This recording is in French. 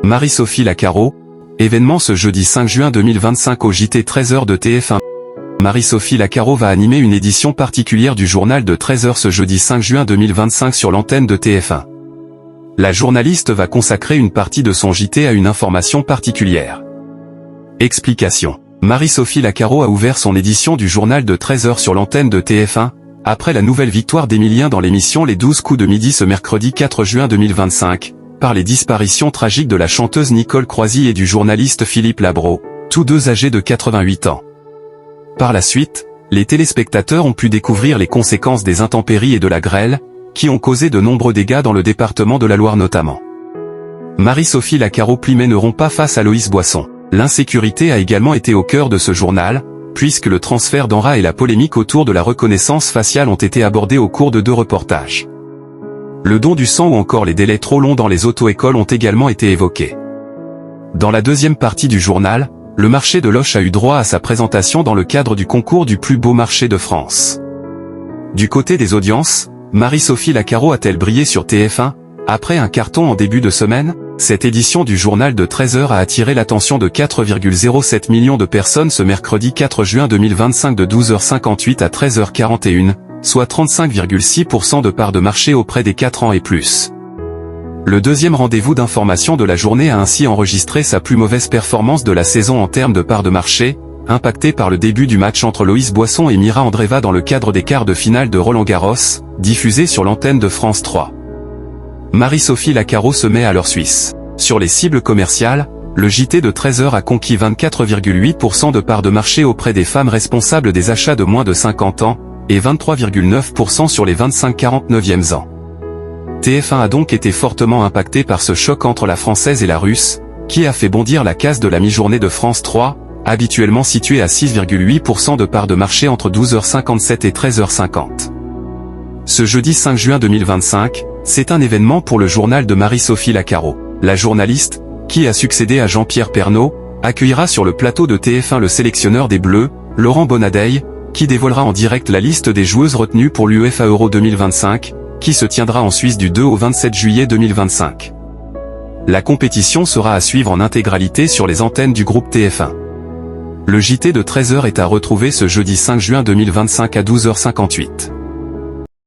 Marie-Sophie Lacaro, événement ce jeudi 5 juin 2025 au JT 13h de TF1. Marie-Sophie Lacaro va animer une édition particulière du journal de 13h ce jeudi 5 juin 2025 sur l'antenne de TF1. La journaliste va consacrer une partie de son JT à une information particulière. Explication. Marie-Sophie Lacaro a ouvert son édition du journal de 13h sur l'antenne de TF1, après la nouvelle victoire d'Emilien dans l'émission Les 12 coups de midi ce mercredi 4 juin 2025, par les disparitions tragiques de la chanteuse Nicole Croisy et du journaliste Philippe Labro, tous deux âgés de 88 ans. Par la suite, les téléspectateurs ont pu découvrir les conséquences des intempéries et de la grêle, qui ont causé de nombreux dégâts dans le département de la Loire notamment. Marie-Sophie Lacaro mèneront pas face à Loïs Boisson. L'insécurité a également été au cœur de ce journal, puisque le transfert d'Enra et la polémique autour de la reconnaissance faciale ont été abordés au cours de 2 reportages. Le don du sang ou encore les délais trop longs dans les auto-écoles ont également été évoqués. Dans la deuxième partie du journal, le marché de Loches a eu droit à sa présentation dans le cadre du concours du plus beau marché de France. Du côté des audiences, Marie-Sophie Lacaro a-t-elle brillé sur TF1, après un carton en début de semaine? Cette édition du journal de 13h a attiré l'attention de 4,07 millions de personnes ce mercredi 4 juin 2025 de 12h58 à 13h41, soit 35,6% de part de marché auprès des 4 ans et plus. Le deuxième rendez-vous d'information de la journée a ainsi enregistré sa plus mauvaise performance de la saison en termes de part de marché, impacté par le début du match entre Loïs Boisson et Mira Andreeva dans le cadre des quarts de finale de Roland-Garros, diffusé sur l'antenne de France 3. Marie-Sophie Lacaro se met à l'heure suisse. Sur les cibles commerciales, le JT de 13h a conquis 24,8% de part de marché auprès des femmes responsables des achats de moins de 50 ans, et 23,9% sur les 25-49e ans. TF1 a donc été fortement impacté par ce choc entre la française et la russe, qui a fait bondir la case de la mi-journée de France 3, habituellement située à 6,8% de part de marché entre 12h57 et 13h50. Ce jeudi 5 juin 2025, c'est un événement pour le journal de Marie-Sophie Lacaro. La journaliste, qui a succédé à Jean-Pierre Pernaut, accueillera sur le plateau de TF1 le sélectionneur des Bleus, Laurent Bonadeil, qui dévoilera en direct la liste des joueuses retenues pour l'UEFA Euro 2025, qui se tiendra en Suisse du 2 au 27 juillet 2025. La compétition sera à suivre en intégralité sur les antennes du groupe TF1. Le JT de 13h est à retrouver ce jeudi 5 juin 2025 à 12h58.